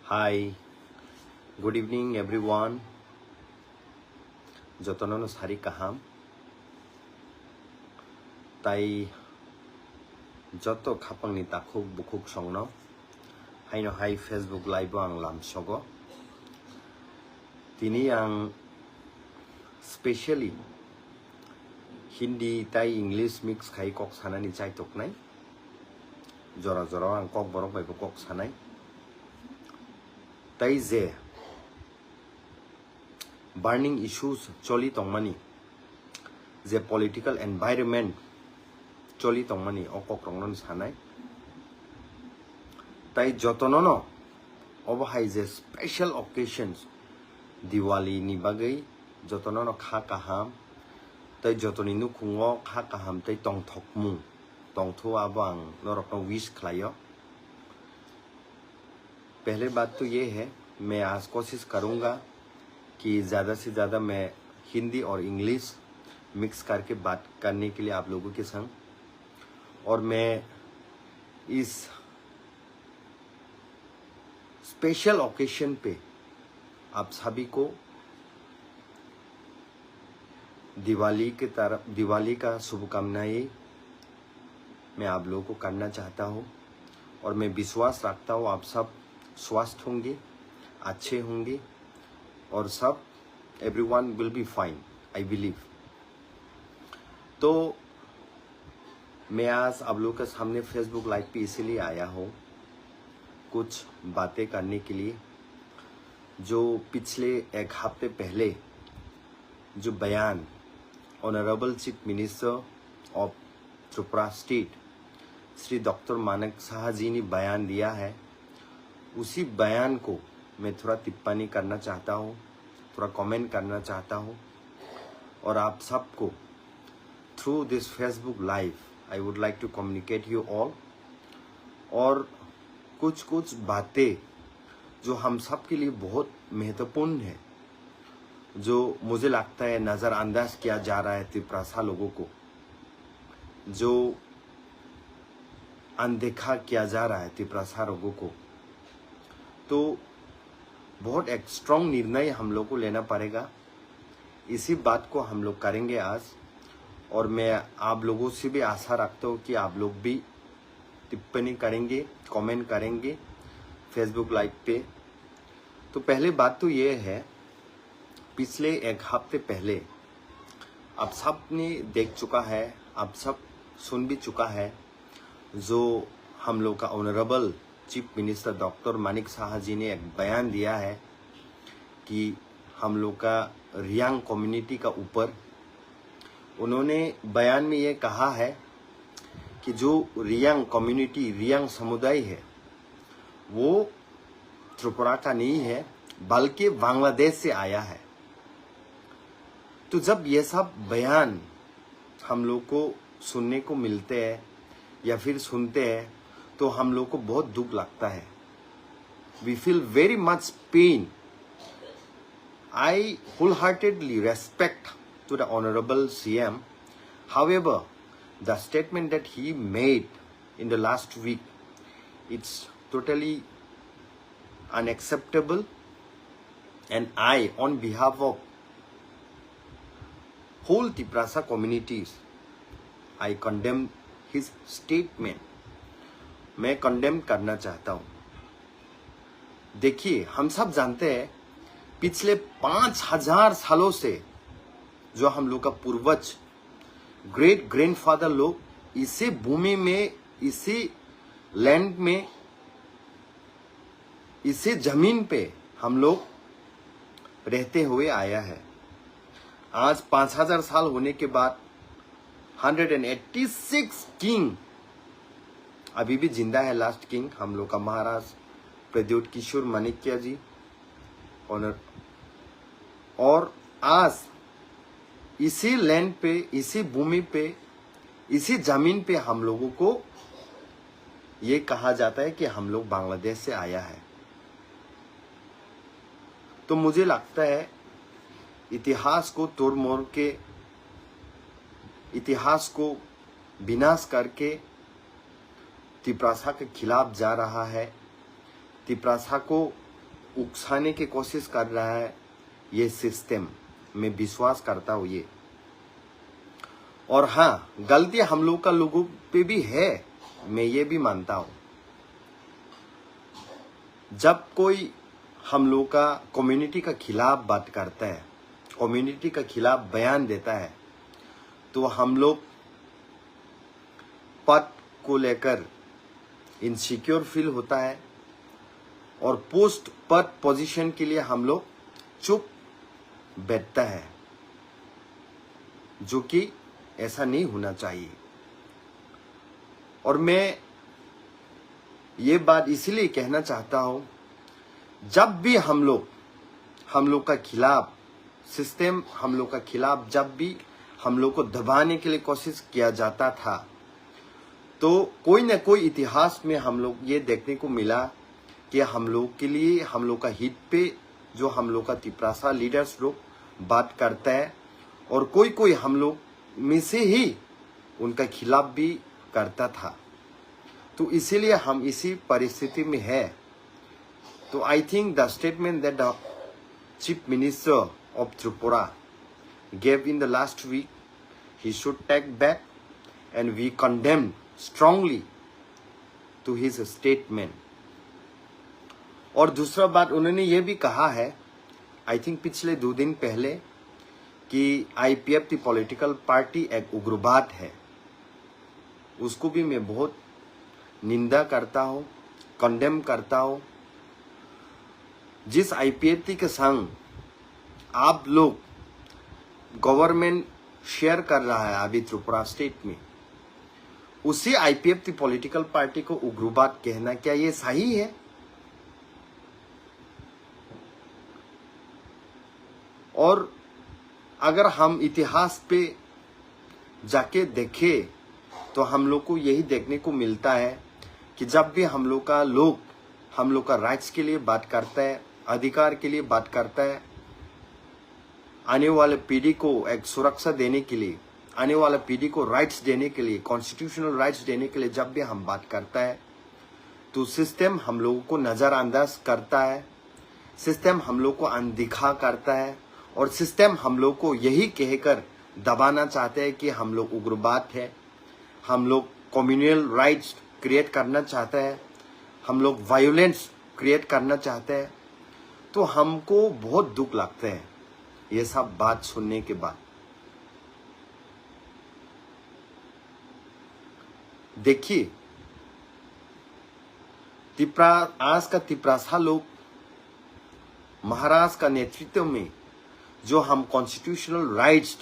Hi, good evening everyone. Jotonono sari kaham. Tai joto khapang ni takhuk bukhuk songno. Haino hai Facebook live ang lam sogo. Tini ang specially Hindi tai English mix khai kok sanani chai tok nai. Jora jora ang kok borok bai kok sanai. Tai je burning issues choli tongmani je political environment choli tongmani okok rongnon sanai tai jotonono obahai je special occasions Diwali ni bagai jotonono kha kaham tai jotoni nu khungo kha kaham tai tong thokmu tong thu abang norokno wish khlayo. पहले बात तो ये है मैं आज कोशिश करूँगा कि ज़्यादा से ज़्यादा मैं हिंदी और इंग्लिश मिक्स करके बात करने के लिए आप लोगों के संग और मैं इस स्पेशल ओकेशन पे आप सभी को दिवाली का शुभकामनाएं मैं आप लोगों को करना चाहता हूँ और मैं विश्वास रखता हूँ आप सब स्वस्थ होंगे, अच्छे होंगे और सब everyone will be fine, I believe. तो मैं आज आप लोगों के सामने फेसबुक लाइव पे इसीलिए आया हूँ कुछ बातें करने के लिए जो पिछले एक हफ्ते पहले जो बयान honourable chief minister of Tripura state Shri doctor Manik Saha ji ने बयान दिया है उसी बयान को मैं थोड़ा टिप्पणी करना चाहता हूँ, थोड़ा कमेंट करना चाहता हूँ और आप सबको through this Facebook live I would like to communicate you all और कुछ बातें जो हम सब के लिए बहुत महत्वपूर्ण है जो मुझे लगता है नज़रअंदाज किया जा रहा है त्रिपुरा लोगों को, जो अनदेखा किया जा रहा है त्रिपुरा लोगों को, तो बहुत एक स्ट्रॉन्ग निर्णय हम लोग को लेना पड़ेगा। इसी बात को हम लोग करेंगे आज और मैं आप लोगों से भी आशा रखता हूँ कि आप लोग भी टिप्पणी करेंगे, कमेंट करेंगे फेसबुक लाइव पे। तो पहले बात तो ये है पिछले एक हफ्ते पहले आप सब ने देख चुका है, आप सब सुन भी चुका है जो हम लोग का honourable chief minister doctor Manik Saha ji ने एक बयान दिया है कि हम लोग का रियांग कम्युनिटी का ऊपर उन्होंने बयान में ये कहा है कि जो रियांग कम्युनिटी रियांग समुदाय है वो त्रिपुरा का नहीं है बल्कि बांग्लादेश से आया है। तो जब ये सब बयान हम लोग को सुनने को मिलते हैं या फिर सुनते हैं तो हम लोग को बहुत दुख लगता है। We feel very much pain. I wholeheartedly respect to the Honorable CM. However, the statement that he made in the last week, it's totally unacceptable. And I, on behalf of whole Tiprasa communities, I condemn his statement. मैं condemn करना चाहता हूं। देखिए हम सब जानते हैं पिछले 5000 सालों से जो हम लोग का पूर्वज ग्रेट ग्रैंडफादर लोग इसी भूमि में, इसी लैंड में, इसी जमीन पे हम लोग रहते हुए आया है। आज 5000 साल होने के बाद 186 किंग अभी भी जिंदा है। लास्ट किंग हम लोग का महाराज प्रद्योत किशोर माणिक्य जी ऑनर, और आज इसी लैंड पे, इसी भूमि पे, इसी जमीन पे हम लोगों को ये कहा जाता है कि हम लोग बांग्लादेश से आया है। तो मुझे लगता है इतिहास को तोड़ मोड़ के, इतिहास को विनाश करके त्रिपुरा के खिलाफ जा रहा है, त्रिपुरा को उकसाने की कोशिश कर रहा है ये सिस्टम, मैं विश्वास करता हूँ ये। और हाँ, गलती हम लोग का लोगों पे भी है, मैं ये भी मानता हूँ। जब कोई हम लोग का कम्युनिटी का खिलाफ बात करता है, कम्युनिटी का खिलाफ बयान देता है, तो हम लोग पद को लेकर इनसिक्योर फील होता है और पोस्ट पद पोजीशन के लिए हम लोग चुप बैठता है, जो कि ऐसा नहीं होना चाहिए। और मैं ये बात इसीलिए कहना चाहता हूं, जब भी हम लोग का खिलाफ सिस्टम, हम लोग का खिलाफ जब भी हम लोग को दबाने के लिए कोशिश किया जाता था, तो कोई न कोई इतिहास में हम लोग ये देखने को मिला कि हम लोग के लिए, हम लोग का हित पे जो हम लोग का तिपरासा लीडर्स लोग बात करता है, और कोई कोई हम लोग में से ही उनका खिलाफ भी करता था। तो इसीलिए हम इसी परिस्थिति में है। तो I think the statement that the chief minister of Tripura gave in the last week, he should take back, and we condemn strongly to his statement. और दूसरा बात उन्होंने ये भी कहा है, आई थिंक पिछले 2 दिन पहले, कि IPF की पॉलिटिकल पार्टी एक उग्रवाद है। उसको भी मैं बहुत निंदा करता हूँ, कंडेम करता हूँ। जिस IPF के संग आप लोग गवर्नमेंट शेयर कर रहा है अभी त्रिपुरा स्टेट में, उसी IPF की पॉलिटिकल पार्टी को उग्रवाद कहना, क्या ये सही है? और अगर हम इतिहास पे जाके देखें तो हम लोग को यही देखने को मिलता है कि जब भी हम लोग का राइट्स के लिए बात करता है, अधिकार के लिए बात करता है, आने वाले पीढ़ी को एक सुरक्षा देने के लिए, आने वाला पीढ़ी को राइट्स देने के लिए, कॉन्स्टिट्यूशनल राइट्स देने के लिए जब भी हम बात करता है, तो सिस्टम हम लोगों को नज़रअंदाज करता है, सिस्टम हम लोग को अनदेखा करता है, और सिस्टम हम लोग को यही कहकर दबाना चाहते हैं कि हम लोग उग्रवाद है, हम लोग कम्युनल राइट्स क्रिएट करना चाहते हैं, हम लोग वायलेंस क्रिएट करना चाहते हैं। तो हमको बहुत दुख लगता है ये सब बात सुनने के बाद। देखिए, आज का तिपरासा लोग महाराज का नेतृत्व में जो हम कॉन्स्टिट्यूशनल राइट्स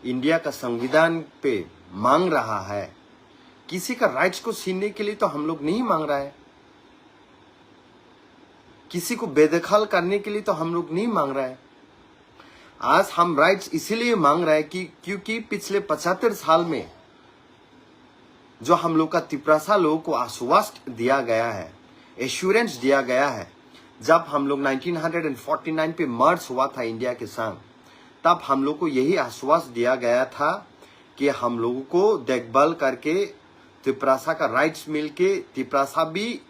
इंडिया का संविधान पे मांग रहा है, किसी का राइट्स को छीनने के लिए तो हम लोग नहीं मांग रहा है, किसी को बेदखल करने के लिए तो हम लोग नहीं मांग रहा है। आज हम राइट्स इसीलिए मांग रहे हैं कि क्योंकि पिछले 75 साल में जो हम लोग का तिपरासा लोगों को आश्वासन दिया गया है, एश्योरेंस दिया गया है, जब हम लोग 1949 पे मर्ज हुआ था इंडिया के संग, तब हम लोग को यही आश्वासन दिया गया था कि हम लोगों को देखभाल करके तिपरासा का राइट्स मिलके, तिपरासा भी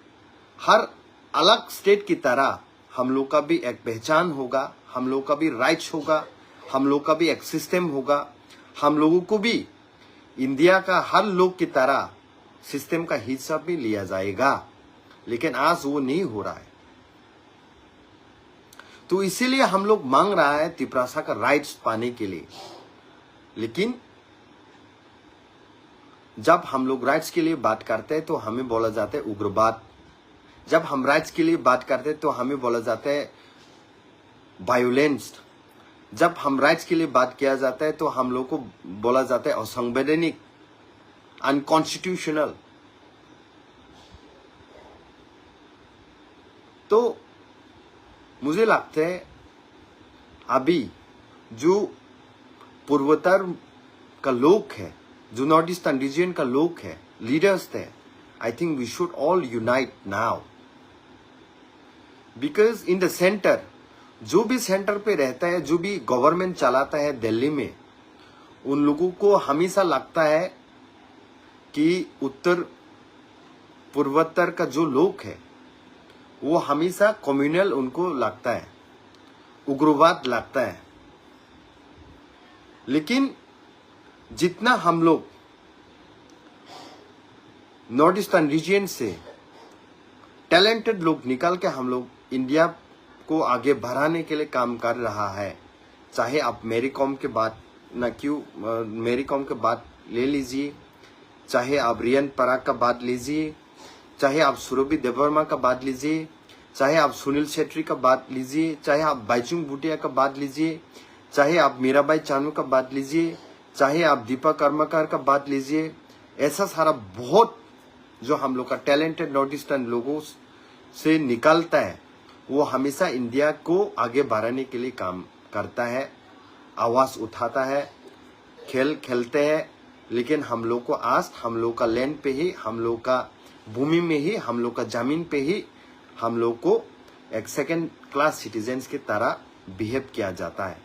हर अलग स्टेट की तरह हम लोग का भी एक पहचान होगा, हम लोग का भी राइट्स होगा, हम लोग का भी एक सिस्टम होगा, हम लोगों को भी इंडिया का हर लोग की तरह सिस्टम का हिस्सा भी लिया जाएगा। लेकिन आज वो नहीं हो रहा है। तो इसीलिए हम लोग मांग रहा है तिपरासा का राइट्स पाने के लिए। लेकिन जब हम लोग राइट्स के लिए बात करते हैं तो हमें बोला जाता है उग्रवाद, जब हम राइट्स के लिए बात करते हैं तो हमें बोला जाता है वायोलेंस, जब हम राइट्स के लिए बात किया जाता है तो हम लोग को बोला जाता है असंवैधानिक, अनकॉन्स्टिट्यूशनल। तो मुझे लगता है अभी जो पूर्वोत्तर का लोग है, जो नॉर्थ ईस्टर्न रीजन का लोग है, लीडर्स थे, I think we should all unite now, because in the centre, जो भी सेंटर पे रहता है, जो भी गवर्नमेंट चलाता है दिल्ली में, उन लोगों को हमेशा लगता है कि उत्तर पूर्वोत्तर का जो लोग है वो हमेशा कम्युनल उनको लगता है, उग्रवाद लगता है। लेकिन जितना हम लोग नॉर्थ ईस्टर्न रीजन से टैलेंटेड लोग निकाल के हम लोग इंडिया को आगे बढ़ाने के लिए काम कर रहा है, चाहे आप मेरी कॉम के बात मेरी कॉम के बात ले लीजिए, चाहे आप रियन पराग का बात लीजिए, चाहे आप सुरभि देवर्मा का बात लीजिए, चाहे आप सुनील शेट्टी का बात लीजिए, चाहे आप बाइचुंग भूटिया का बात लीजिए, चाहे आप मीराबाई चानू का बात लीजिए, चाहे आप दीपा कर्मकार का बात लीजिए। ऐसा सारा बहुत जो हम लोग का टैलेंटेड नॉर्थ ईस्टर्न लोगों से निकलता है, वो हमेशा इंडिया को आगे बढ़ाने के लिए काम करता है, आवाज उठाता है, खेल खेलते हैं। लेकिन हम लोग को आज हम लोग का लैंड पे ही, हम लोग का भूमि में ही, हम लोग का जमीन पे ही हम लोग को एक सेकेंड क्लास सिटीजन्स की तरह बिहेव किया जाता है।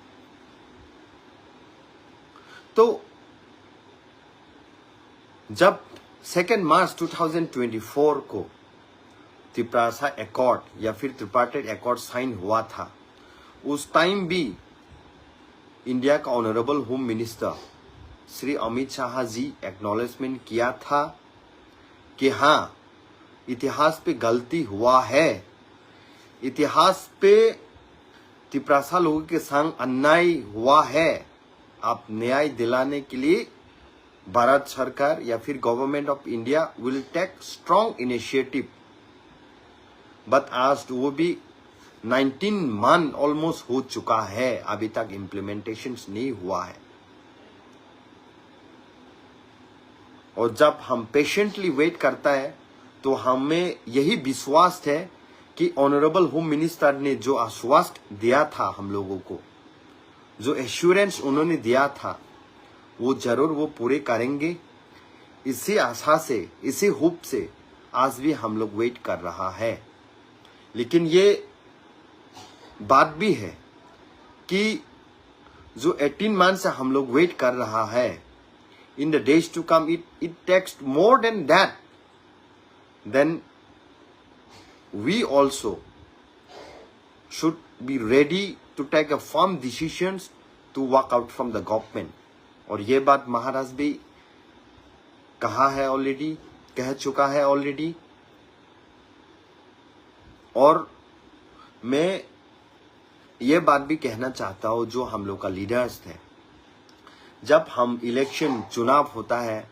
तो जब 2 मार्च 2024 को त्रिप्रासा एकॉर्ड या फिर त्रिपार्टाइट एकॉर्ड साइन हुआ था, उस टाइम भी इंडिया का honourable home minister Shri Amit Shah ji acknowledgement किया था कि हाँ, इतिहास पे गलती हुआ है, इतिहास पे त्रिप्रासा लोगों के संग अन्याय हुआ है। आप न्याय दिलाने के लिए भारत सरकार या फिर government of India will take strong initiative. But आज वो भी 19 मंथ ऑलमोस्ट हो चुका है, अभी तक इम्प्लीमेंटेशन नहीं हुआ है। और जब हम पेशेंटली वेट करता है तो हमें यही विश्वास है कि ऑनरेबल होम मिनिस्टर ने जो आश्वासन दिया था हम लोगों को, जो एश्योरेंस उन्होंने दिया था, वो जरूर वो पूरे करेंगे। इसी आशा से, इसी होप से आज भी हम लोग वेट कर रहा है। लेकिन ये बात भी है कि जो 18 मंथ से हम लोग वेट कर रहा है, in the days to come it takes more than that, then we also should be ready to take a firm decisions to walk out from the government। और ये बात महाराज भी कहा है ऑलरेडी, कह चुका है ऑलरेडी। और मैं ये बात भी कहना चाहता हूँ, जो हम लोग का लीडर्स थे, जब हम इलेक्शन चुनाव होता है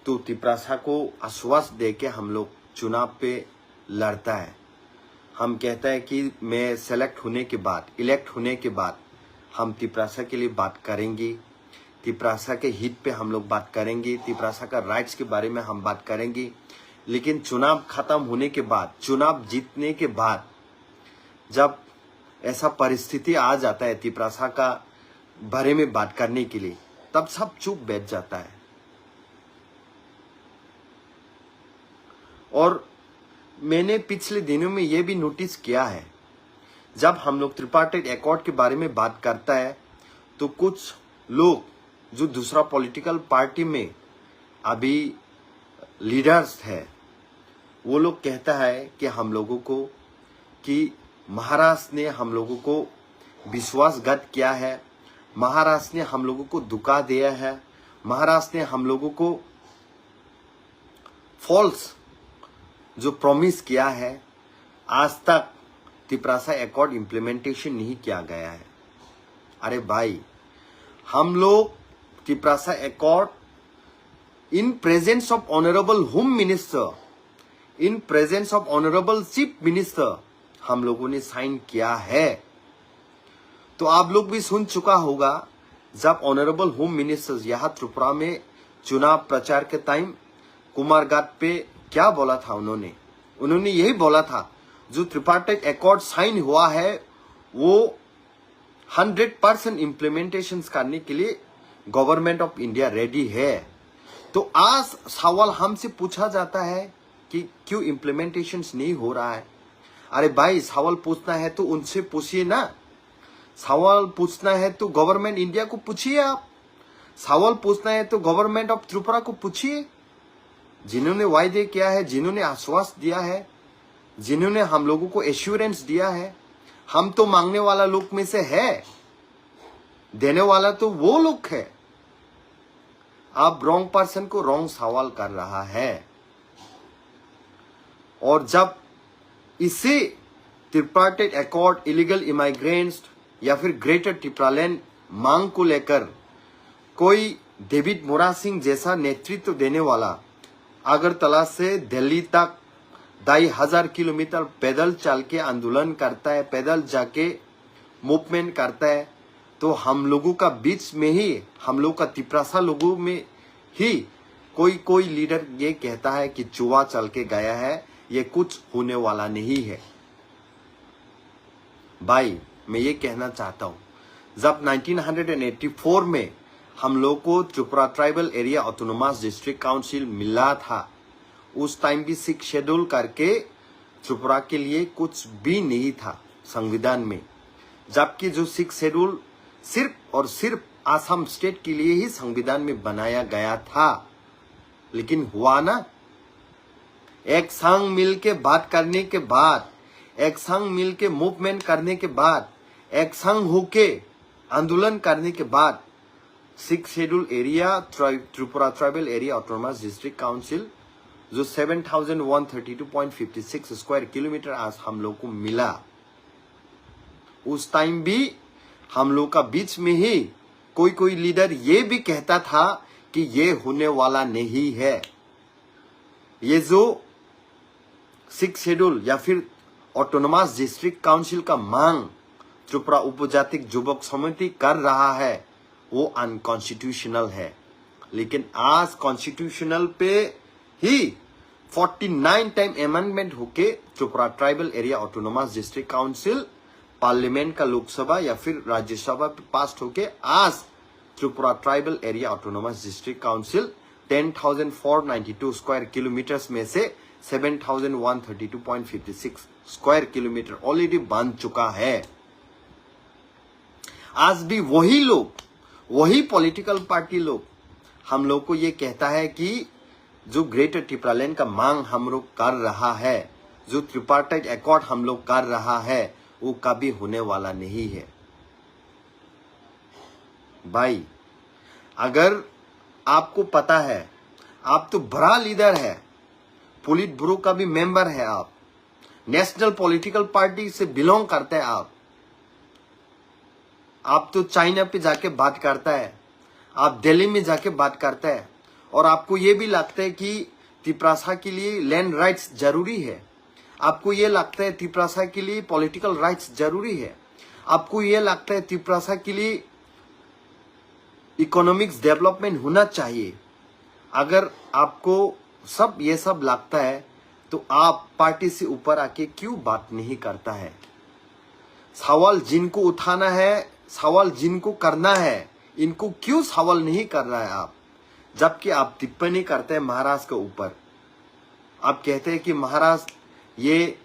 तो त्रिप्रासा को आश्वासन दे के हम लोग चुनाव पे लड़ता है। हम कहता है कि मैं सेलेक्ट होने के बाद, इलेक्ट होने के बाद हम त्रिप्रासा के लिए बात करेंगे, त्रिप्रासा के हित पे हम लोग बात करेंगे, त्रिप्रासा का राइट्स के बारे में हम बात करेंगे। लेकिन चुनाव खत्म होने के बाद, चुनाव जीतने के बाद जब ऐसा परिस्थिति आ जाता है त्रिप्रासा का बारे में बात करने के लिए, तब सब चुप बैठ जाता है। और मैंने पिछले दिनों में यह भी नोटिस किया है, जब हम लोग त्रिपार्टाइट एकॉर्ड के बारे में बात करता है तो कुछ लोग जो दूसरा पॉलिटिकल पार्टी में अभी लीडर्स है, वो लोग कहता है कि हम लोगों को, कि महाराष्ट्र ने हम लोगों को विश्वासघात किया है, महाराष्ट्र ने हम लोगों को धोखा दिया है, महाराष्ट्र ने हम लोगों को फॉल्स जो प्रॉमिस किया है, आज तक त्रिप्रासा एकॉर्ड इम्प्लीमेंटेशन नहीं किया गया है। अरे भाई, हम लोग Tiprasa accord in presence of honourable home minister, in presence of honourable chief minister हम लोगों ने साइन किया है। तो आप लोग भी सुन चुका होगा, जब ऑनरेबल होम मिनिस्टर यहाँ त्रिपुरा में चुनाव प्रचार के टाइम कुमारघाट पे क्या बोला था उन्होंने यही बोला था, जो त्रिपार्टाइट एकॉर्ड साइन हुआ है वो 100% इम्प्लीमेंटेशन करने के लिए गवर्नमेंट ऑफ इंडिया रेडी है। तो आज सवाल हमसे पूछा जाता है कि क्यों इम्प्लीमेंटेशन नहीं हो रहा है। अरे भाई, सवाल पूछना है तो उनसे पूछिए ना, सवाल पूछना है तो गवर्नमेंट इंडिया को पूछिए, आप सवाल पूछना है तो गवर्नमेंट ऑफ त्रिपुरा को पूछिए, जिन्होंने वायदे किया है, जिन्होंने आश्वासन दिया है, जिन्होंने हम लोगों को एश्योरेंस दिया है। हम तो मांगने वाला लोग में से है, देने वाला तो वो लोग है। आप रॉन्ग पर्सन को रॉन्ग सवाल कर रहा है। और जब इसे ट्रिपार्टाइट अकॉर्ड, इलीगल इमाइग्रेंट्स या फिर ग्रेटर ट्रिप्रालैंड मांग को लेकर कोई डेविड मोरा सिंह जैसा नेतृत्व देने वाला अगरतला से दिल्ली तक 2,500 किलोमीटर पैदल चल के आंदोलन करता है, पैदल जाके मूवमेंट करता है, तो हम लोगों का बीच में ही, हम लोग का तिपरासा लोगों में ही कोई लीडर ये कहता है कि चुवा चल के गया है, ये कुछ होने वाला नहीं है। भाई मैं ये कहना चाहता हूं, जब 1984 में हम लोग को Tripura tribal area autonomous district council मिला था, उस टाइम भी 6 शेड्यूल करके त्रिपुरा के लिए कुछ भी नहीं था संविधान में, जबकि जो 6 शेड्यूल सिर्फ और सिर्फ आसाम स्टेट के लिए ही संविधान में बनाया गया था। लेकिन हुआ ना, एक संग मिल के बात करने के बाद, एक संग मिल के मूवमेंट करने के बाद, एक संग होके आंदोलन करने के बाद 6 schedule area Tripura tribal area autonomous district council जो 7,132.56 स्क्वायर किलोमीटर आज हम लोग को मिला, उस टाइम भी हम लोग का बीच में ही कोई लीडर ये भी कहता था कि ये होने वाला नहीं है। ये जो 6 शेड्यूल या फिर ऑटोनोमस डिस्ट्रिक्ट काउंसिल का मांग त्रिपुरा उपजातिक युवक समिति कर रहा है वो अनकॉन्स्टिट्यूशनल है। लेकिन आज कॉन्स्टिट्यूशनल पे ही 49 टाइम अमेंडमेंट होके Tripura tribal area autonomous district council parliament का लोकसभा या फिर राज्यसभा पे पास होके आज Tripura tribal area autonomous district council 10,492 square kilometres में से 7,132.56 स्क्वायर किलोमीटर ऑलरेडी बन चुका है। आज भी वही लोग, वही पॉलिटिकल पार्टी लोग हम लोग को ये कहता है कि जो ग्रेटर ट्रिप्रालैंड का मांग हम लोग कर रहा है, जो ट्रिपार्टाइट अकॉर्ड हम लोग कर रहा है, वो कभी होने वाला नहीं है। भाई अगर आपको पता है, आप तो बड़ा लीडर है, पोलिट ब्यूरो का भी मेंबर है, आप नेशनल पॉलिटिकल पार्टी से बिलोंग करते हैं, आप तो चाइना पे जाके बात करता है, आप दिल्ली में जाके बात करता है, और आपको ये भी लगता है कि तिपरासा के लिए लैंड राइट्स जरूरी है, आपको ये लगता है तिपरासा के लिए पॉलिटिकल राइट्स जरूरी है, आपको ये लगता है तिपरासा के लिए इकोनॉमिक्स डेवलपमेंट होना चाहिए। अगर आपको सब ये सब लगता है तो आप पार्टी से ऊपर आके क्यों बात नहीं करता है? सवाल जिनको उठाना है, सवाल जिनको करना है, इनको क्यों सवाल नहीं कर रहा है आप? जबकि आप टिप्पणी करते हैं महाराष्ट्र के ऊपर, आप कहते हैं कि महाराष्ट्र ये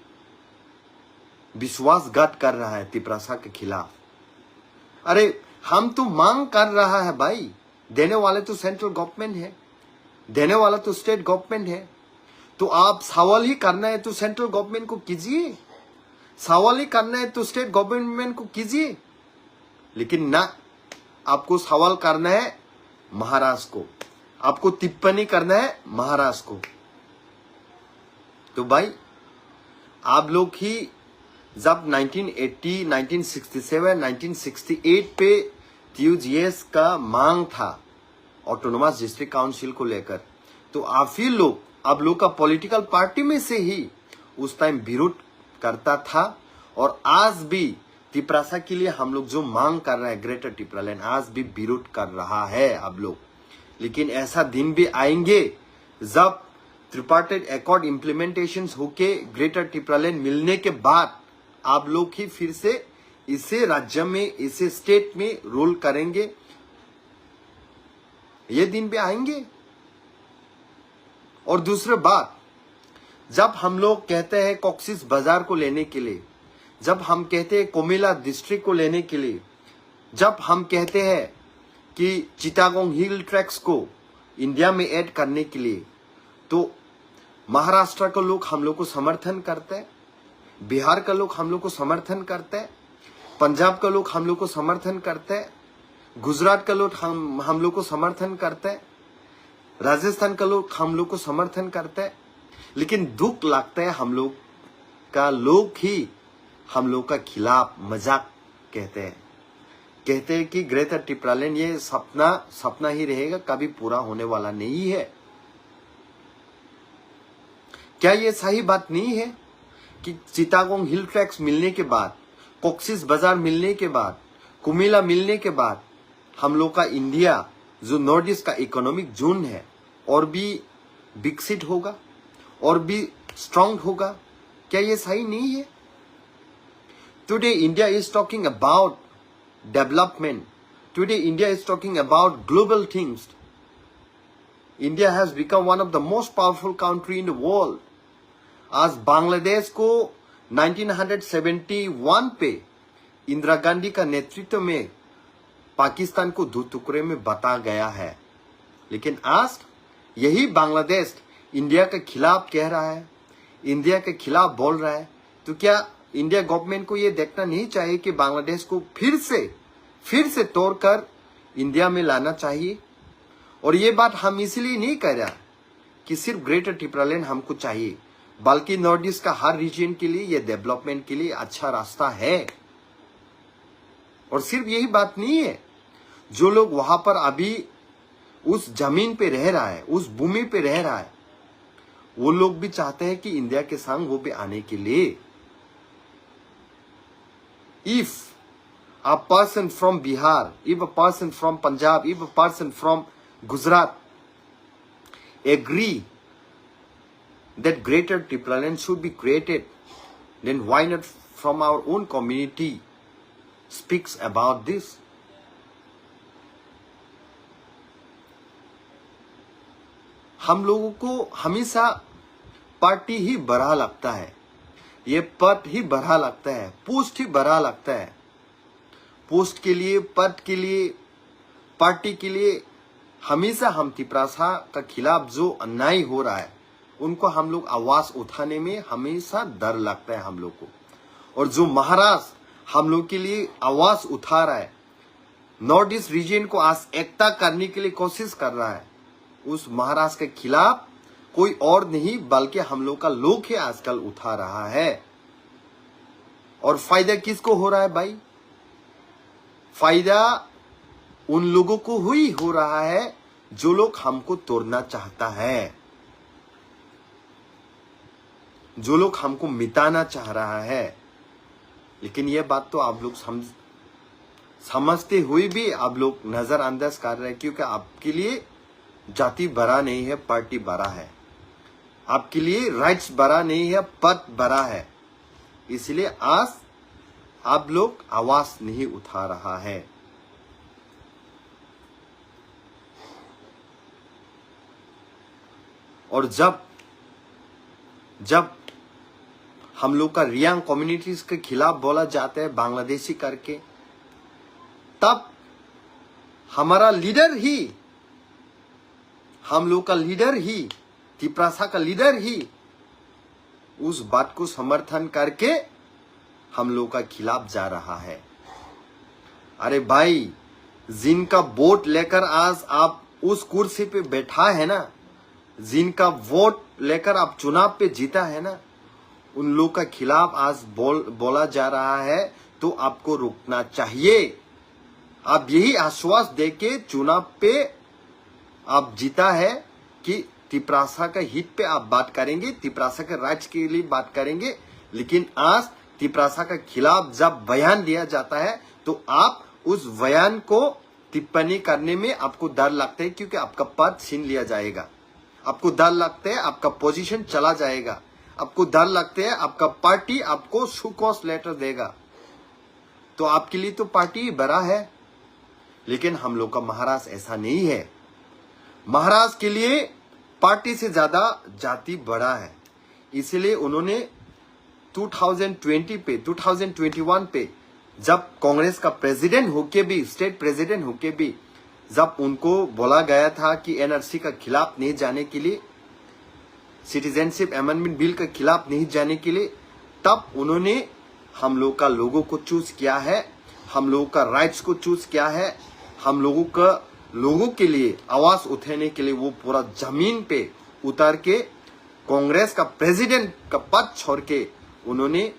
विश्वासघात कर रहा है तिपरासा के खिलाफ। अरे हम तो मांग कर रहा है भाई, देने वाले तो सेंट्रल गवर्नमेंट है, देने वाला तो स्टेट गवर्नमेंट है, तो आप सवाल ही करना है तो सेंट्रल गवर्नमेंट को कीजिए, सवाल ही करना है तो स्टेट गवर्नमेंट को कीजिए। लेकिन ना, आपको सवाल करना है महाराष्ट्र को, आपको टिप्पणी करना है महाराष्ट्र को। तो भाई आप लोग ही जब 1980, 1967, 1968 पे TUGS का मांग था ऑटोनोमस डिस्ट्रिक्ट काउंसिल को लेकर, तो आप ही लोग, आप लोग का पॉलिटिकल पार्टी में से ही उस टाइम विरोध करता था। और आज भी तिपरासा के लिए हम लोग जो मांग कर रहे हैं ग्रेटर ट्रिप्रालैंड, आज भी विरोध कर रहा है आप लोग। लेकिन ऐसा दिन भी आएंगे जब ट्रिपार्टाइट अकॉर्ड इम्प्लीमेंटेशन होके ग्रेटर ट्रिप्रालैंड मिलने के बाद आप लोग ही फिर से इसे राज्य में, इसे स्टेट में रोल करेंगे। ये दिन भी आएंगे। और दूसरी बात, जब हम लोग कहते हैं कॉक्सिस बाजार को लेने के लिए, जब हम कहते हैं कोमिला डिस्ट्रिक्ट को लेने के लिए, जब हम कहते हैं कि चिटागोंग हिल ट्रैक्स को इंडिया में ऐड करने के लिए, तो महाराष्ट्र के लोग हम लोग को समर्थन करते हैं, बिहार का लोग हम लोग को समर्थन करते हैं, पंजाब का लोग हम लोग को समर्थन करते हैं, गुजरात का लोग हम लोग को समर्थन करते हैं, राजस्थान का लोग हम लोग को समर्थन करते हैं। लेकिन दुख लगता है हम लोग का लोग ही हम लोग का खिलाफ मजाक कहते हैं कि ग्रेटर टिप्रालैंड ये सपना ही रहेगा, कभी पूरा होने वाला नहीं है। क्या ये सही बात नहीं है कि चिटागोंग हिल ट्रैक्स मिलने के बाद, कॉक्सिस बाजार मिलने के बाद, कुमिला मिलने के बाद हम लोग का इंडिया जो नॉर्थ ईस्ट का इकोनॉमिक जोन है और भी विकसित होगा और भी स्ट्रांग होगा? क्या ये सही नहीं है? Today India is talking about development, today India is talking about global things. India has become one of the most powerful country in the world. आज बांग्लादेश को 1971 पे इंदिरा गांधी का नेतृत्व में पाकिस्तान को दो टुकड़े में बांटा गया है, लेकिन आज यही बांग्लादेश इंडिया के खिलाफ कह रहा है, इंडिया के खिलाफ बोल रहा है। तो क्या इंडिया गवर्नमेंट को ये देखना नहीं चाहिए कि बांग्लादेश को फिर से तोड़कर इंडिया में लाना चाहिए? और ये बात हम इसलिए नहीं कह रहा कि सिर्फ ग्रेटर टिप्रालैंड हमको चाहिए, बल्कि नॉर्थ ईस्ट का हर रीजन के लिए ये डेवलपमेंट के लिए अच्छा रास्ता है। और सिर्फ यही बात नहीं है, जो लोग वहां पर अभी उस जमीन पे रह रहा है, उस भूमि पे रह रहा है, वो लोग भी चाहते हैं कि इंडिया के संग वो भी आने के लिए। If a person from Bihar, if a person from Punjab, if a person from Gujarat agree that greater Tipraland should be created, then why not from our own community speaks about this? हम लोगों को हमेशा party ही बड़ा लगता है, ये पद ही बड़ा लगता है, पोस्ट ही बड़ा लगता है। पोस्ट के लिए, पद के लिए, पार्टी के लिए हमेशा हम तिपरासा का खिलाफ जो अन्याय हो रहा है उनको हम लोग आवाज उठाने में हमेशा डर लगता है हम लोग को। और जो महाराज हम लोग के लिए आवाज उठा रहा है, नॉर्थ ईस्ट रीजन को आज एकता करने के लिए कोशिश कर रहा है, उस महाराज के खिलाफ कोई और नहीं बल्कि हम लोग का लोग ही आजकल उठा रहा है। और फायदा किसको हो रहा है भाई? फायदा उन लोगों को ही हो रहा है जो लोग हमको तोड़ना चाहता है, जो लोग हमको मिटाना चाह रहा है। लेकिन यह बात तो आप लोग समझते हुए भी आप लोग नजरअंदाज कर रहे हैं, क्योंकि आपके लिए जाति बड़ा नहीं है, पार्टी बड़ा है। आपके लिए राइट्स बड़ा नहीं है, पद बड़ा है। इसलिए आज आप लोग आवाज नहीं उठा रहा है। और जब हम लोग का रियांग कम्युनिटीज के खिलाफ बोला जाता है बांग्लादेशी करके, तब हमारा लीडर ही, हम लोग का लीडर ही, तिपरासा का लीडर ही उस बात को समर्थन करके हम लोग का खिलाफ जा रहा है। अरे भाई, जिनका वोट लेकर आज आप उस कुर्सी पे बैठा है ना, जिनका वोट लेकर आप चुनाव पे जीता है ना, उन लोग का खिलाफ आज बोला जा रहा है, तो आपको रुकना चाहिए। आप यही आश्वास देके चुनाव पे आप जीता है कि तिपरासा का हित पे आप बात करेंगे, तिपरासा के राइट्स के लिए बात करेंगे। लेकिन आज तिपरासा के खिलाफ जब बयान दिया जाता है तो आप उस बयान को टिप्पणी करने में आपको डर लगता है, क्योंकि आपका पद छीन लिया जाएगा। आपको डर लगता है आपका पोजीशन चला जाएगा। आपको डर लगता है आपका पार्टी आपको सुकॉस लेटर देगा। तो आपके लिए तो पार्टी बड़ा है, लेकिन हम लोग का महाराज ऐसा नहीं है। महाराज के लिए पार्टी से ज्यादा जाति बड़ा है। इसलिए उन्होंने 2021 पे जब कांग्रेस का प्रेसिडेंट होके भी, स्टेट प्रेसिडेंट होके भी, जब उनको बोला गया था कि एनआरसी का खिलाफ नहीं जाने के लिए, सिटीजनशिप अमेंडमेंट बिल के खिलाफ नहीं जाने के लिए, तब उन्होंने हम लोग का लोगों को चूज किया है, हम लोगों का राइट्स को चूज किया है, हम लोगों के लिए आवाज उठाने के लिए वो पूरा जमीन पे उतर के कांग्रेस का प्रेसिडेंट का पद छोड़ के उन्होंने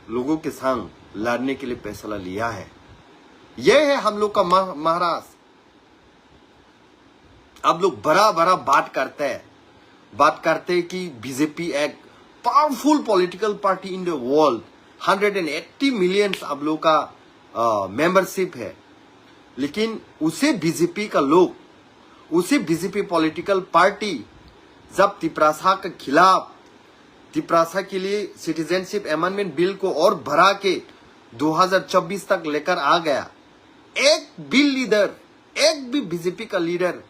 लोगों के संग लड़ने के लिए फैसला लिया है। यह है हम लोग का महाराष्ट्र। अब लोग बड़ा बड़ा बात करते हैं कि बीजेपी एक powerful political party in the world, 180 million अब लोग का मेंबरशिप है। लेकिन उसे बीजेपी पॉलिटिकल पार्टी जब तिपरासा के खिलाफ, तिपरासा के लिए सिटीजनशिप अमेंडमेंट बिल को और बढ़ा के 2024 तक लेकर आ गया, एक भी बीजेपी का लीडर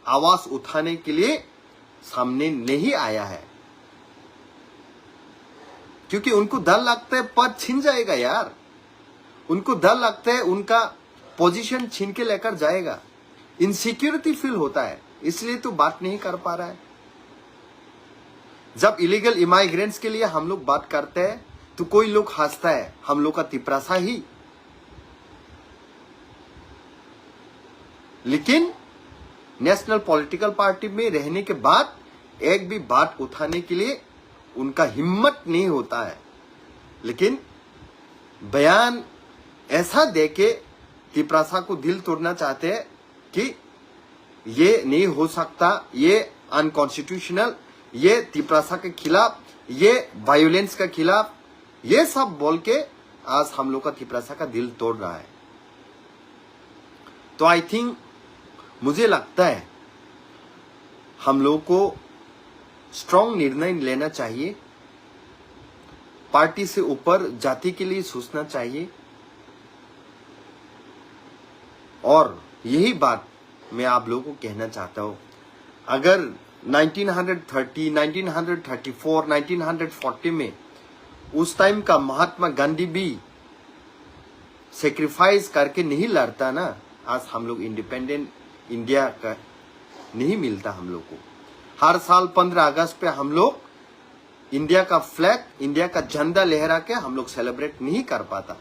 आवाज उठाने के लिए सामने नहीं आया है, क्योंकि उनको डर लगता है पद छीन जाएगा यार। उनको डर लगता है उनका पोजीशन छीन के लेकर जाएगा, इनसिक्योरिटी फील होता है, इसलिए तो बात नहीं कर पा रहा है। जब इलीगल इमाइग्रेंट्स के लिए हम लोग बात करते हैं तो कोई लोग हंसता है, हम लोग का तिपरासा ही। लेकिन नेशनल पॉलिटिकल पार्टी में रहने के बाद एक भी बात उठाने के लिए उनका हिम्मत नहीं होता है। लेकिन बयान ऐसा देके तिपरासा को दिल तोड़ना चाहते हैं कि ये नहीं हो सकता, ये अनकॉन्स्टिट्यूशनल, ये तिपरासा के खिलाफ, ये वायोलेंस के खिलाफ, ये सब बोल के आज हम लोग का तिपरासा का दिल तोड़ रहा है। तो आई थिंक, मुझे लगता है हम लोग को स्ट्रॉन्ग निर्णय लेना चाहिए, पार्टी से ऊपर जाति के लिए सोचना चाहिए। और यही बात मैं आप लोगों को कहना चाहता हूं, अगर 1930, 1934, 1940 में उस टाइम का महात्मा गांधी भी सेक्रीफाइस करके नहीं लड़ता ना, आज हम लोग इंडिपेंडेंट इंडिया का नहीं मिलता हम लोग को। हर साल 15 अगस्त पे हम लोग इंडिया का फ्लैग, इंडिया का झंडा लहरा के हम लोग सेलिब्रेट नहीं कर पाता।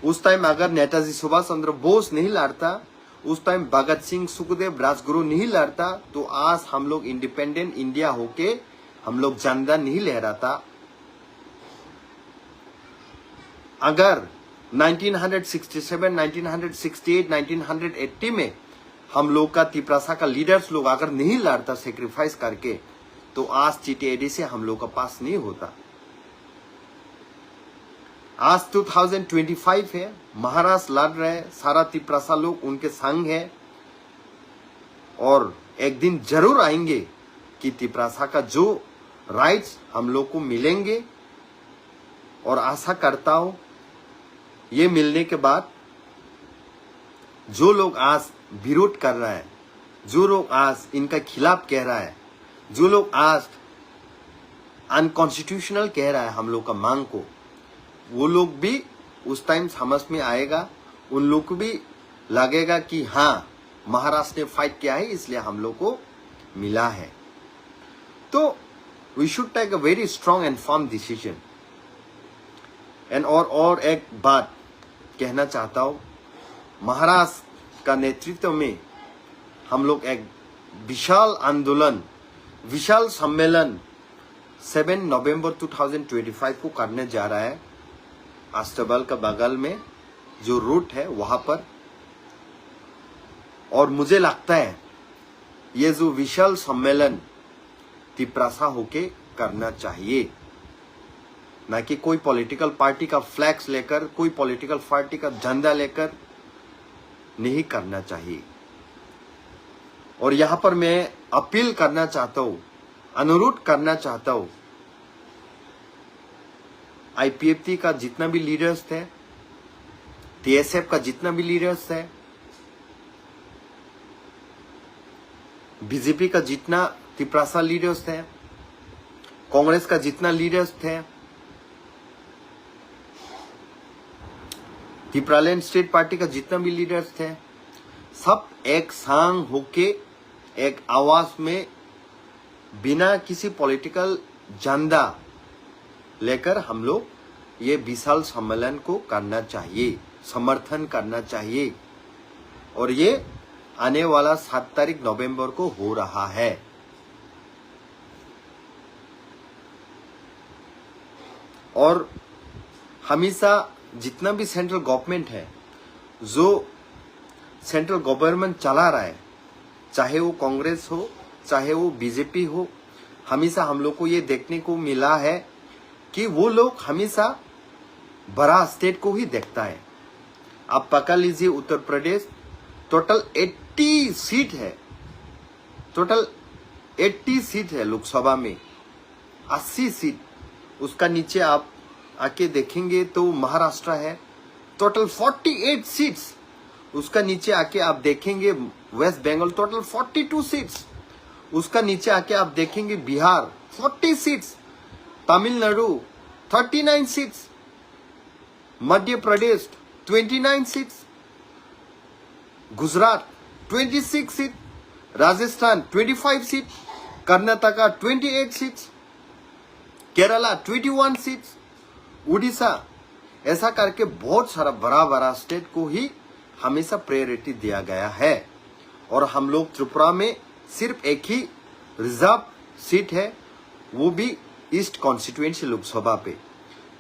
उस टाइम अगर नेताजी सुभाष चंद्र बोस नहीं लड़ता, उस टाइम भगत सिंह, सुखदेव, राजगुरु नहीं लड़ता, तो आज हम लोग इंडिपेंडेंट इंडिया होके हम लोग झंडा नहीं लहराता। अगर 1967, 1968, 1980 में हम लोग का तिपरासा का लीडर्स लोग अगर नहीं लड़ता सेक्रीफाइस करके, तो आज TTID से हम लोग का पास नहीं होता। आज 2025 है, महाराष्ट्र लड़ रहे, सारा तिपरासा लोग उनके संग है, और एक दिन जरूर आएंगे कि तिपरासा का जो राइट्स हम लोग को मिलेंगे। और आशा करता हूं ये मिलने के बाद जो लोग आज विरोध कर रहा है, जो लोग आज इनका खिलाफ कह रहा है, जो लोग आज अनकॉन्स्टिट्यूशनल कह रहा है हम लोग का मांग को, वो लोग भी उस टाइम समझ में आएगा। उन लोग को भी लगेगा कि हाँ, महाराष्ट्र ने फाइट किया है, इसलिए हम लोग को मिला है। तो we should take a very strong and firm decision. And और एक बात कहना चाहता हूं, महाराष्ट्र का नेतृत्व में हम लोग एक विशाल आंदोलन, विशाल सम्मेलन 7 नवंबर 2025 को करने जा रहा है। अष्टबल का बगल में जो रूट है वहां पर। और मुझे लगता है ये जो विशाल सम्मेलन तिपरासा होके करना चाहिए, ना कि कोई पॉलिटिकल पार्टी का फ्लैग्स लेकर, कोई पॉलिटिकल पार्टी का झंडा लेकर नहीं करना चाहिए। और यहां पर मैं अपील करना चाहता हूं, अनुरोध करना चाहता हूं, IPFT का जितना भी लीडर्स थे, TSF का जितना भी लीडर्स थे, बीजेपी का जितना तिपरासा लीडर्स थे, कांग्रेस का जितना लीडर्स थे, तिपरालैंड स्टेट पार्टी का जितना भी लीडर्स थे, सब एक संग होके एक आवाज में बिना किसी पॉलिटिकल झंडा लेकर हम लोग ये विशाल सम्मेलन को करना चाहिए, समर्थन करना चाहिए। और ये आने वाला 7 तारीख नवंबर को हो रहा है। और हमेशा जितना भी सेंट्रल गवर्नमेंट है, जो सेंट्रल गवर्नमेंट चला रहा है, चाहे वो कांग्रेस हो चाहे वो बीजेपी हो, हमेशा हम लोग को ये देखने को मिला है कि वो लोग हमेशा बड़ा स्टेट को ही देखता है। आप पकड़ लीजिए उत्तर प्रदेश, टोटल 80 सीट है, टोटल 80 सीट है लोकसभा में, 80 सीट। उसका नीचे आप आके देखेंगे तो महाराष्ट्र है, टोटल 48 सीट्स। उसका नीचे आके आप देखेंगे वेस्ट बंगाल, टोटल 42 सीट्स। उसका नीचे आके आप देखेंगे Bihar 40 seats, Tamil Nadu 39 seats, Madhya Pradesh 29 seats, Gujarat 26 seat, Rajasthan 25 seat, Karnataka 28 seats, Kerala 21 seats, Orissa, ऐसा करके बहुत सारा बड़ा बड़ा स्टेट को ही हमेशा प्रायोरिटी दिया गया है। और हम लोग त्रिपुरा में सिर्फ एक ही रिजर्व सीट है, वो भी ईस्ट कॉन्स्टिट्यूएंसी लोकसभा पे।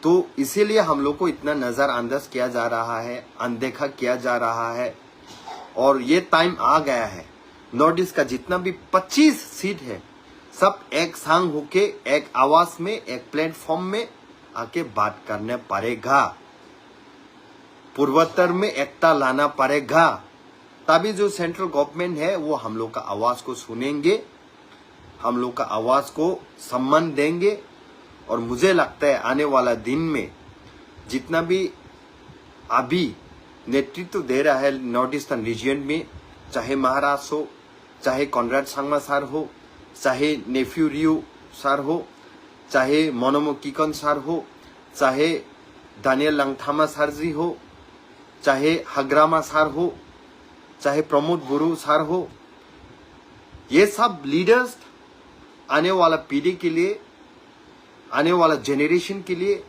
तो इसीलिए हम लोग को इतना नजरअंदाज किया जा रहा है, अनदेखा किया जा रहा है। और ये टाइम आ गया है, नॉर्थ ईस्ट का जितना भी 25 सीट है, सब एक संग होके एक आवाज में, एक प्लेटफॉर्म में आके बात करने पड़ेगा। पूर्वोत्तर में एकता लाना पड़ेगा, तभी जो सेंट्रल गवर्नमेंट है वो हम लोग का आवाज को सुनेंगे, हम लोग का आवाज को सम्मान देंगे। और मुझे लगता है आने वाला दिन में जितना भी अभी नेतृत्व दे रहा है नॉर्थ ईस्टर्न रीजन में, चाहे महाराष्ट्र हो, चाहे कॉनराड सांगमा सर हो, चाहे नेफ्यू रियू सर हो, चाहे मनोमो किकन सर हो, चाहे दानियल लंगथामा सर जी हो, चाहे हग्रामा सर हो, चाहे प्रमोद गुरु सर हो, ये सब लीडर्स आने वाला पीढ़ी के लिए, आने वाला जेनरेशन के लिए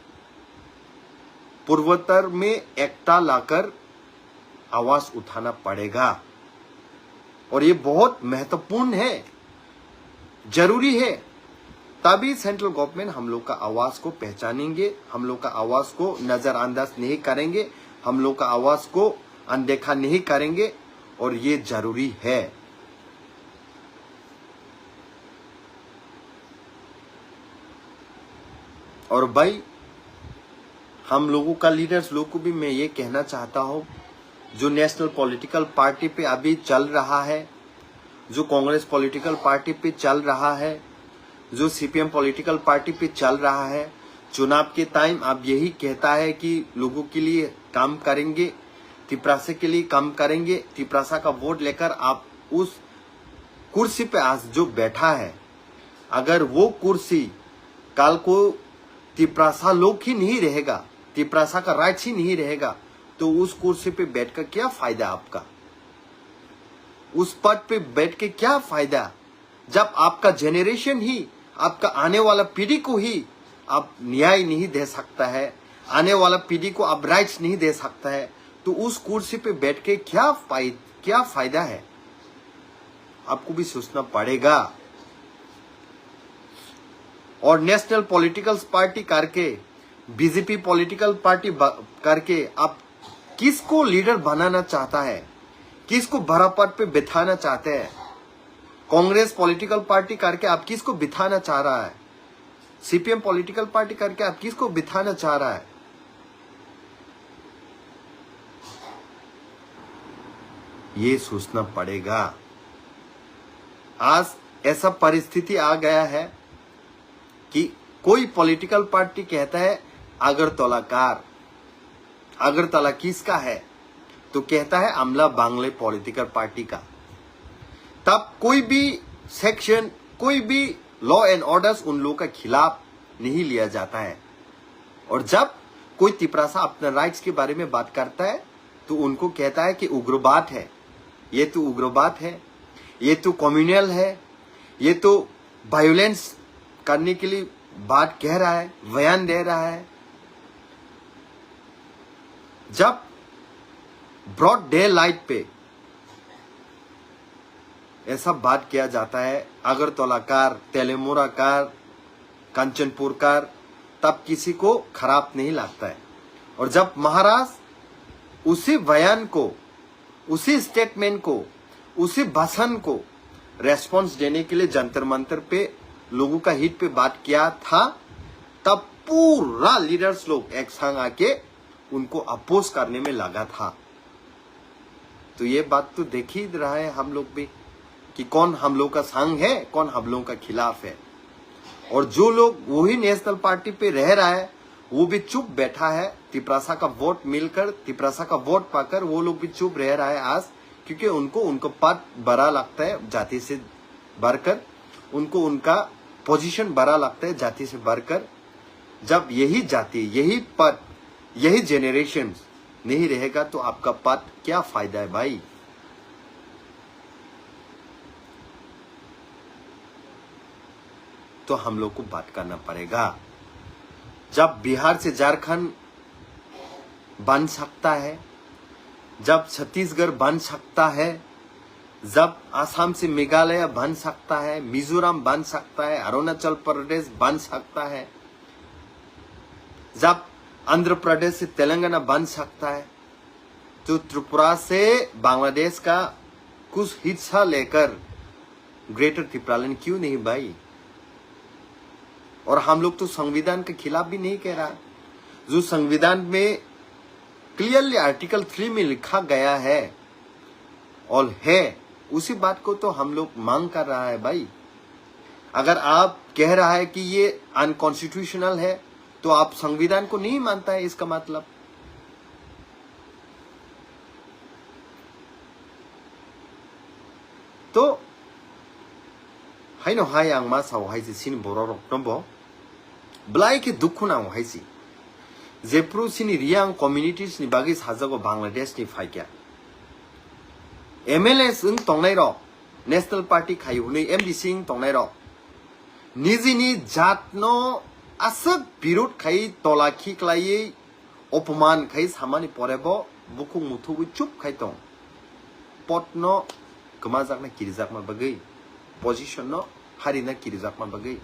पूर्वोत्तर में एकता लाकर आवाज उठाना पड़ेगा। और ये बहुत महत्वपूर्ण है, जरूरी है, तभी सेंट्रल गवर्नमेंट हम लोग का आवाज को पहचानेंगे, हम लोग का आवाज को नजरअंदाज नहीं करेंगे, हम लोग का आवाज को अनदेखा नहीं करेंगे। और ये जरूरी है। और भाई हम लोगों का लीडर्स लोग को भी मैं ये कहना चाहता हूं, जो नेशनल पॉलिटिकल पार्टी पे अभी चल रहा है, जो कांग्रेस पॉलिटिकल पार्टी पे चल रहा है, जो सीपीएम पॉलिटिकल पार्टी पे चल रहा है, चुनाव के टाइम अब यही कहता है कि लोगों के लिए काम करेंगे, तिपरासा के लिए काम करेंगे, तिपरासा का वोट लेकर आप उस कुर्सी पे आज जो बैठा है, अगर वो कुर्सी कल को तिपरासा लोग ही नहीं रहेगा, तिपरासा का राइट्स ही नहीं रहेगा, तो उस कुर्सी पे बैठकर क्या फायदा आपका? उस पद पे बैठ के क्या फायदा, जब आपका जेनरेशन ही, आपका आने वाला पीढ़ी को ही आप न्याय नहीं दे सकता है, आने वाला पीढ़ी को आप राइट्स नहीं दे सकता है, तो उस कुर्सी पे बैठ के क्या फायदा है? आपको भी सोचना पड़ेगा। और नेशनल पॉलिटिकल पार्टी करके, बीजेपी पॉलिटिकल पार्टी करके आप किसको लीडर बनाना चाहता है, किसको बड़ा पद पे बिठाना चाहते हैं? कांग्रेस पॉलिटिकल पार्टी करके आप किसको बिठाना चाह रहा है? सीपीएम पॉलिटिकल पार्टी करके आप किसको बिठाना चाह रहा है? ये सोचना पड़ेगा। आज ऐसा परिस्थिति आ गया है कि कोई पॉलिटिकल पार्टी कहता है अगरतला किसका है, तो कहता है अमला बांग्ले पॉलिटिकल पार्टी का। तब कोई भी सेक्शन, कोई भी लॉ एंड ऑर्डर्स उन लोगों के खिलाफ नहीं लिया जाता है। और जब कोई तिपरासा अपने राइट्स के बारे में बात करता है तो उनको कहता है कि उग्रवाद है, ये तो उग्रवाद है, ये तो कम्युनल है, ये तो वायोलेंस करने के लिए बात कह रहा है, बयान दे रहा है, जब ब्रॉड डे लाइट पे ऐसा बात किया जाता है, अगरतला कार, तेलेमुरा कार, कंचनपुर कार, तब किसी को खराब नहीं लगता है। और जब महाराज उसी बयान को, उसी स्टेटमेंट को, उसी भाषण को रेस्पॉन्स देने के लिए जंतर मंतर पे लोगों का हित पे बात किया था, तब पूरा लीडर्स लोग एक संग आके उनको अपोज करने में लगा था। तो ये बात तो देख ही रहा है हम लोग भी कि कौन हम लोग का संग है, कौन हम लोग का खिलाफ है। और जो लोग वही नेशनल पार्टी पे रह रहा है वो भी चुप बैठा है। तिपरासा का वोट मिलकर, तिपरासा का वोट पाकर वो लोग भी चुप रह रहा है आज, क्योंकि उनको पद बड़ा लगता है जाति से बढ़कर, उनको उनका पोजीशन बड़ा लगता है जाति से बढ़कर। जब यही जाति, यही पद, यही जेनरेशन नहीं रहेगा तो आपका पद क्या फायदा है भाई। तो हम लोग को बात करना पड़ेगा। जब बिहार से झारखंड बन सकता है, जब छत्तीसगढ़ बन सकता है, जब आसाम से मेघालय बन सकता है, मिजोरम बन सकता है, अरुणाचल प्रदेश बन सकता है, जब आंध्र प्रदेश से तेलंगाना बन सकता है, तो त्रिपुरा से बांग्लादेश का कुछ हिस्सा लेकर ग्रेटर त्रिपुरालैंड क्यों नहीं भाई। और हम लोग तो संविधान के खिलाफ भी नहीं कह रहा। जो संविधान में क्लियरली आर्टिकल 3 में लिखा गया है और है, उसी बात को तो हम लोग मांग कर रहा है भाई। अगर आप कह रहा है कि ये अनकॉन्स्टिट्यूशनल है तो आप संविधान को नहीं मानता है, इसका मतलब। तो हाइनो हाय आं मा साव हाइसि सिन बर' रक्तम्ब ब्लाइ के दुखु नाव हाइसि जेप्रु सिनि रियां कम्युनिटीज नि बागै साजागो बांग्लादेश नि फाइक्या एमएलए जों तंनाय र नेशनल पार्टी खाइहुनै एमडीसी तंनाय र निजिनि जातनो आसक विरोध खाइ तला खिक्लायै अपमान खाइ सामानि परेबो बुखु मुथुबो चुप खाइ दं पटनो गमाजाकना किरिजाकमा बागै पोजिशन नो हारिना किरिजाकमा बागै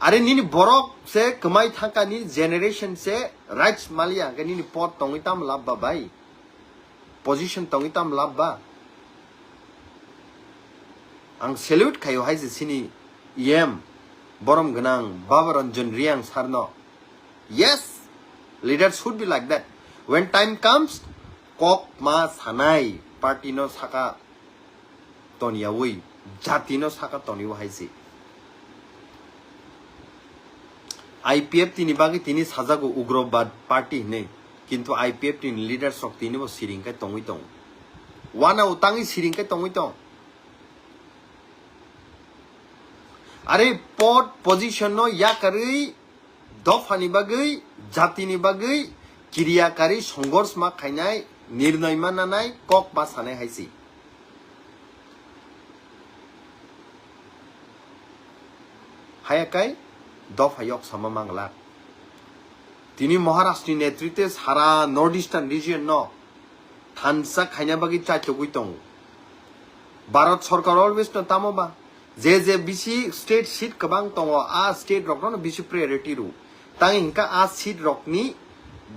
आरे निनि बरक से कमाई थाकानि जेनेरेशन से राइट्स मालिया गनिनि पट तंगिताम लाबबा भाई पोजिशन तंगिताम लाबबा आं सेल्यूट खायो हाय सिनि एम बरम गनां बाबा रंजन रियां सारनो yes leaders should be like that when time comes कक मा सानाय पार्टी नो साका तनियावै जाति नो साका तनियो हायसि आईपीएफ तिनी बागै तिनी साजागो उग्रवाद पार्टी ने किंतु आईपीएफ तिनी लीडर सक तिनी बो सिरिंगkai तंगै दं वाना उतांगै सिरिंगkai तंगै दं अरे पद पोजिशन नो या करै दफानि बागै जातिनि बागै किरियाकारी संघर्ष मा खायनाय निर्णय मा नानाय कक बा सानाय हायसि हायाकाय दफायक सामा मांगला तिनी महाराष्ट्र नेतृत्व सारा नॉर्थ ईस्टार्न रीजन नो थानसा खायना बागै चाचोगै दं भारत सरकार अलवेज न तामोबा जे बिसि स्टेट सीट कबां दङ आ स्टेट रकनो बिसि प्रायोरिटी रु तां हिंका आ सीट रकनि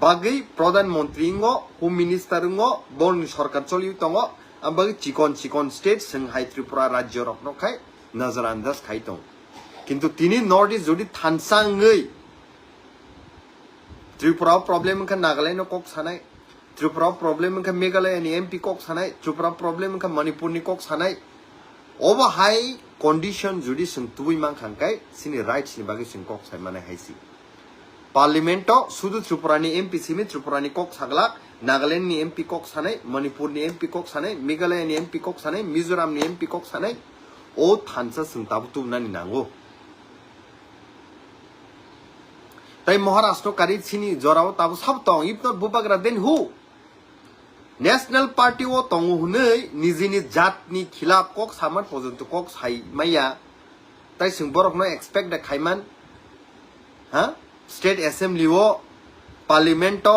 बागै प्रधानमंत्री ngo होम मिनिस्टर ngo बन सरकार चलिउ दङ आ बागै चिकन स्टेट संहाय त्रिपुरा राज्य रकनो खाय नजरअंदाज खाय दं किंतु तिनी नॉर्थ ईस्ट जुदि थानसाङै त्रिपुरा प्रॉब्लम का नागालैंड कक सानाय त्रिपुरा प्रॉब्लम का मेघालय नि एमपी कक सानाय त्रिपुरा प्रॉब्लम का मणिपुर नि कक सानाय ओबा हाई कंडीशन जुदि संतुबै मांखांखाय सिनि राइट्स नि बागै सिं कक साय माने हायसि पार्लियामेंट सुदु त्रिपुरा नि एमपी सिमि त्रिपुरा नि कक सागला नागालैंड नि एमपी कक सानाय मणिपुर नि एमपी कक सानाय मेघालय नि एमपी कक सानाय मिजोराम नि एमपी कक सानाय ओ थानसा संताबु तुमनानि नांगो ताई महाराष्ट्र कारी सिनी जोराव ताबु सब तंग if not Bubagra then who national party वो तंग हुनै निजिनि जातनि खिलाफ कक सामान पर्यन्त कक साइ माया ताई सिं बरक न एक्सपेक्ट द खाइमान ha state assembly o parliament o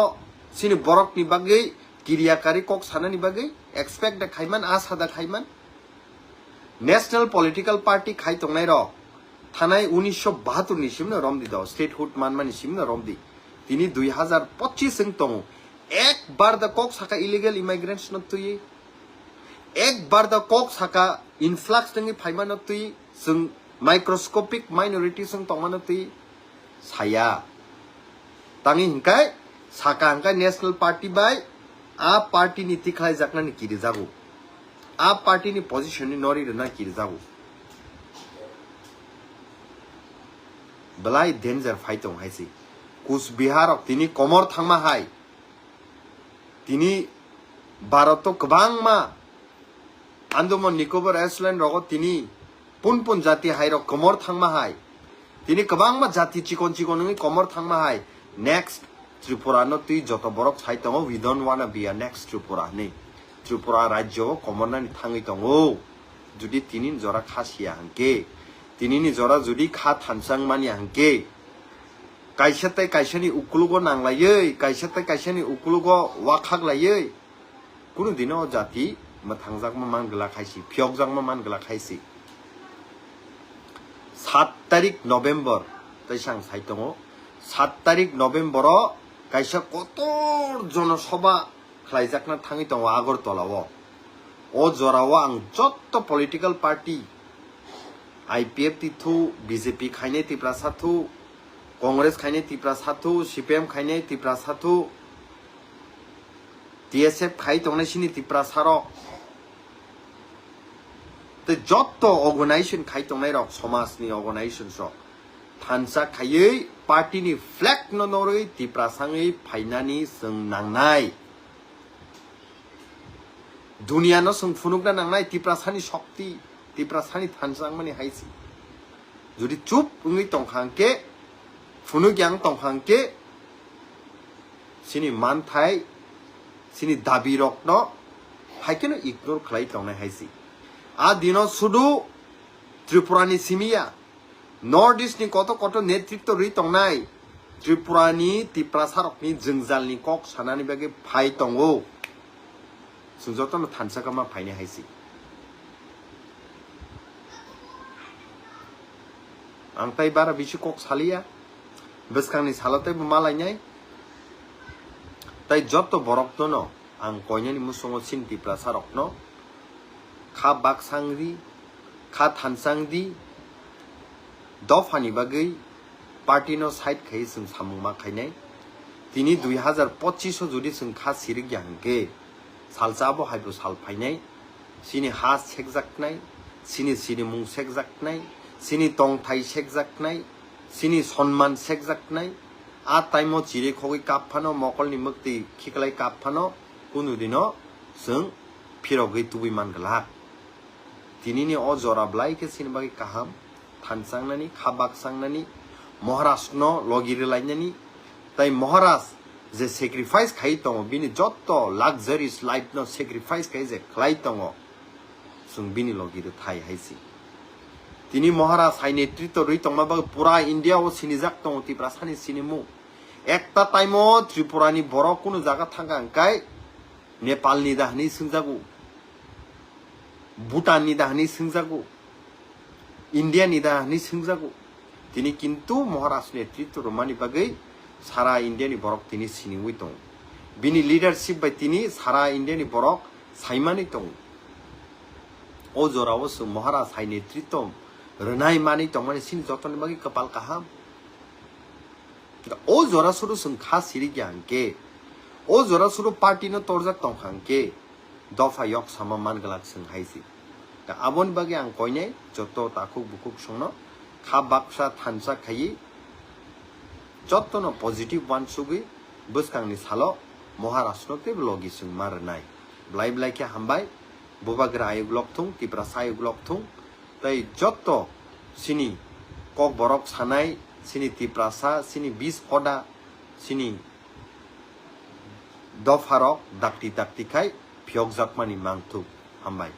sini borok ni bagai kiriakari kok sana ni bagai expect da khaiman asa da khaiman national political party khai tongnai ro thanai 1972 ni simna romdi da statehood manmani simna romdi tini 2025 sing tong ek bar da kok saka illegal immigrants not tui ek bar da kok saka influx tengi phaiman not tui sing microscopic minority sing tongman tui saya tangi hingkai saka hingkai national party bai a party ni tiklai jakna ni kiri jago a party ni position ni nori na kiri jago belai danger fight tong haisi Coochbehar तिनी कमर थांमा हाय तिनी भारत गोबांमा Andaman Nicobar island रगो तिनी पुन जाति हाय र कमर थांमा हाय तिनी गोबांमा जाति चिकन चिकन कमर थांमा हाय नेक्स्ट त्रिपुरा न तुई जत बरक साइ दङ we don't want be a next Tripura नै त्रिपुरा राज्य कमरनानि थाङै दङ जुदि तिनी जरा खासिया हंके तिनी जरा जुदि खा थानसां मानि हंके kaisate kaisani ukulugo nanglayei kaisate kaisani ukulugo wakhaglayei kuno dino jati mathangjak ma mangla khaisi phyogjak ma mangla khaisi 7 tarik November taisang saitongo 7 tarik November o kaisa kotor jonosabha khlaijakna thangi tongo Agartala o jorao ang jotto political party IPF tithu BJP khaine tipra sathu Congress खाइने तिप्रा साथु CPM खाइने तिप्रा साथु TSF खाइ तंगनाय सिनि तिप्रा सारो ते जत्तो अर्गेनाइजेशन खाइ तंगनाय रक समाजनि अर्गेनाइजेशन स थानसा खायै पार्टीनि फ्लैग न नरै तिप्रा सांगै फाइनानि जों नांनाय दुनिया न जों फुनुगना नांनाय तिप्रा सानि शक्ति तिप्रा सानि थानसां माने हाइसि जुदि चुप उङै तंखांके फुनुग्यांग तंखांके सिनि मानथाय सिनि दाबि रक्न हाइकेनो इग्नोर खालाय तंनाय हाइसि आ दिनो सुदु त्रिपुरानि सिमिया नॉर्थ ईस्ट नि कत नेतृत्व रि तंनाय त्रिपुरानि तिप्रासारकनि जोंजालनि कक सानानि बागे फाइ तंगो सुजतन थानसाकामा फाइने हाइसि आंताय बारा बिसि कक सालिया बेसखांनि सालते मालायनाय ताई जत्तो बरक दनो आं कयनानि मुसंग सिनति प्रासारकनो खा बाकसांगरि खा थानसांगदि दफानि बागै पार्टीनो साइड खाय जों सामुमा खायनाय तिनि 2025 जुदि जों खा सिरिग यांगे सालजाबो हायबो साल फायनाय सिनि हा सेकजाकनाय सिनि मुं सेकजाकनाय सिनि तंथाय सेकजाकनाय सिनि सन्मान सेकजाकनाय आ टाइमो चिरे खगै काफानो मकलनि मक्ति खिखलाय काफानो कुनु दिनो जों फिरगै तुबै मानगला तिनिनि अ जराब्लाय के सिनबागै काहाम थानसांनानि खाबाकसांनानि महाराष्ट्रनो लगिरि लायनानि ताई महाराज जे सेक्रिफाइस खाइ दङ बिनि जत्तो लाक्सारियस लाइफ नो सेक्रिफाइस खाइ जे खलाय दङ जों बिनि लगिरि थाय हाइसि तिनी महाराज हाइ नेतृत्व रही तंगमाबा पूरा इंडिया ओ सिनिजाक दङ तिप्रा सानि सिनिमु एकता टाइमो त्रिपुरानि बर कुनु जागा थांगा अंकाय नेपालनि दाहनि सिंजागु भुटाननि दाहनि सिंजागु इंडियानि दाहनि सिंजागु तिनी किन्तु महाराज नेतृत्व रमानि बागै सारा इंडियानि बरक तिनी सिनिउइ दङ बिनि लीडरशिप बाय तिनी सारा इंडियानि बरक साइमानि दङ ओ जराव सो महाराज हाइ नेतृत्व रनाय मानि तंगमानि सिन जतन बागै कपाल काहाम ओ जरा सुरु संखा सिरि ग्यांके ओ जरा सुरु पार्टी न तोरजा तंखांके दफा yok sama man galak sing haisi da abon बागै आं कयने जतो ताखु बुकुक संनो खा बाक्सा थानसा खायि जतनो पॉजिटिव वान सुगै बसखांनि सालो महाराष्ट्र ते ब्लॉगी सिं मारनाय ब्लाइ के हामबाय बोबाग्रा आयुग लक्थुं तिप्रा सायुग लक्थुं ताई जत्तो सिनी कक बरक सानाय सिनी तिप्रासा सिनी 20 हदा सिनी दफारक दाक्ति खाय फ्यगजाकमानि मांगथु हामबाय।